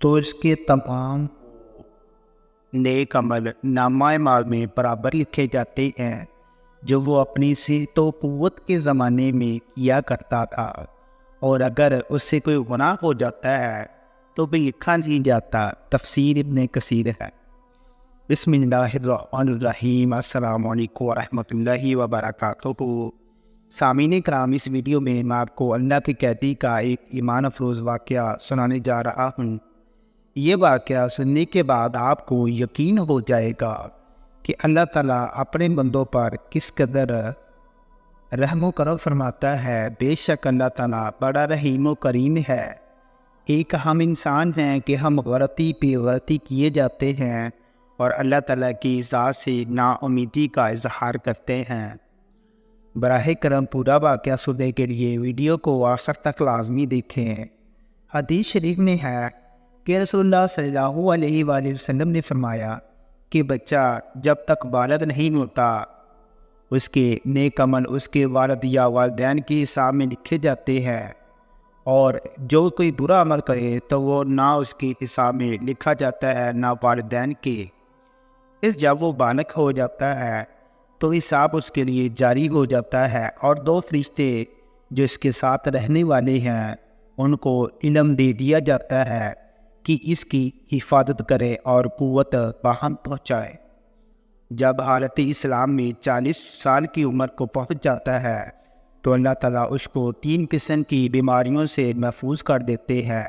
تو اس کے تمام نیک عمل نامہ اعمال میں برابر لکھے جاتے ہیں جو وہ اپنی صحت و قوت کے زمانے میں کیا کرتا تھا، اور اگر اس سے کوئی گناہ ہو جاتا ہے تو بھی لکھا نہیں جاتا۔ تفسیر ابن کثیر ہے۔ بسم اللہ الرحمن الرحیم۔ السلام علیکم ورحمۃ اللہ وبرکاتہ۔ سامعین کرام، اس ویڈیو میں آپ کو اللہ کی قیدی کا ایک ایمان افروز واقعہ سنانے جا رہا ہوں۔ یہ واقعہ سننے کے بعد آپ کو یقین ہو جائے گا کہ اللہ تعالیٰ اپنے بندوں پر کس قدر رحم و کرم فرماتا ہے۔ بے شک اللہ تعالیٰ بڑا رحیم و کریم ہے۔ ایک ہم انسان ہیں کہ ہم غلطی پہ غلطی کیے جاتے ہیں اور اللہ تعالیٰ کی ذات سے نا امیدی کا اظہار کرتے ہیں۔ براہ کرم پورا واقعہ سننے کے لیے ویڈیو کو آخر تک لازمی دیکھیں۔ حدیث شریف میں ہے کہ رسول اللہ صلی اللہ علیہ وآلہ وسلم نے فرمایا کہ بچہ جب تک بالغ نہیں ہوتا اس کے نیک عمل اس کے والد یا والدین کے حساب میں لکھے جاتے ہیں، اور جو کوئی برا عمل کرے تو وہ نہ اس کے حساب میں لکھا جاتا ہے نہ والدین کے۔ پھر جب وہ بالغ ہو جاتا ہے تو حساب اس کے لیے جاری ہو جاتا ہے، اور دو فرشتے جو اس کے ساتھ رہنے والے ہیں ان کو علم دے دیا جاتا ہے کہ اس کی حفاظت کرے اور قوت باہم پہنچائے۔ جب حالت اسلام میں 40 سال کی عمر کو پہنچ جاتا ہے تو اللہ تعالیٰ اس کو 3 قسم کی بیماریوں سے محفوظ کر دیتے ہیں۔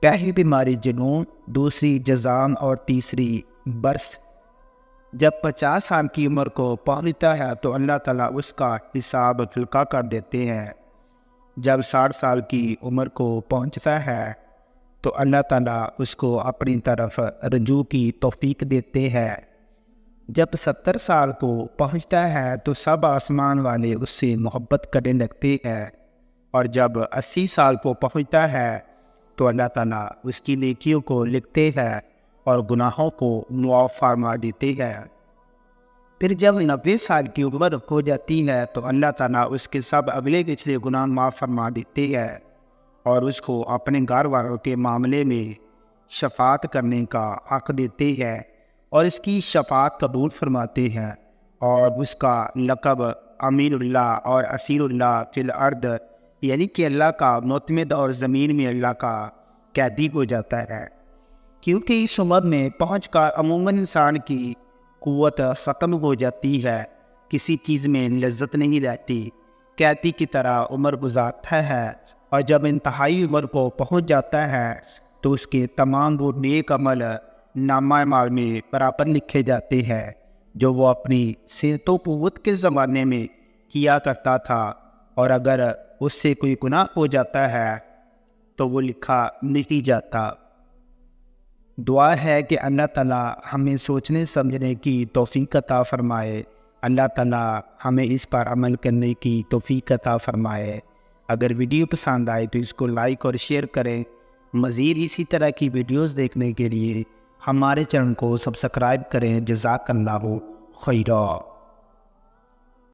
پہلی بیماری جنون، دوسری جذام اور تیسری برس۔ جب 50 سال کی عمر کو پہنچتا ہے تو اللہ تعالیٰ اس کا حساب ہلکا کر دیتے ہیں۔ جب 60 سال کی عمر کو پہنچتا ہے تو اللہ تعالیٰ اس کو اپنی طرف رجوع کی توفیق دیتے ہیں۔ جب 70 سال کو پہنچتا ہے تو سب آسمان والے اس سے محبت کرنے لگتے ہیں، اور جب 80 سال کو پہنچتا ہے تو اللہ تعالیٰ اس کی نیکیوں کو لکھتے ہیں اور گناہوں کو معاف فرما دیتے ہیں۔ پھر جب 90 سال کی عمر ہو جاتی ہے تو اللہ تعالیٰ اس کے سب اگلے پچھلے گناہ معاف فرما دیتے ہیں اور اس کو اپنے گھر والوں کے معاملے میں شفاعت کرنے کا حق دیتے ہیں، اور اس کی شفاعت قبول فرماتے ہیں، اور اس کا لقب امین اللہ اور اسیر اللہ فی الارض، یعنی کہ اللہ کا معتمد اور زمین میں اللہ کا قیدی ہو جاتا ہے۔ کیونکہ اس عمر میں پہنچ کر عموماً انسان کی قوت ختم ہو جاتی ہے، کسی چیز میں لذت نہیں رہتی، قیدی کی طرح عمر گزارتا ہے، اور جب انتہائی عمر کو پہنچ جاتا ہے تو اس کے تمام وہ نیک عمل نامہ اعمال میں برابر لکھے جاتے ہیں جو وہ اپنی صحت و قوت کے زمانے میں کیا کرتا تھا، اور اگر اس سے کوئی گناہ ہو جاتا ہے تو وہ لکھا نہیں جاتا۔ دعا ہے کہ اللہ تعالیٰ ہمیں سوچنے سمجھنے کی توفیق عطا فرمائے، اللہ تعالیٰ ہمیں اس پر عمل کرنے کی توفیق عطا فرمائے۔ اگر ویڈیو پسند آئے تو اس کو لائک اور شیئر کریں۔ مزید اسی طرح کی ویڈیوز دیکھنے کے لیے ہمارے چینل کو سبسکرائب کریں۔ جزاک اللہ خیرا۔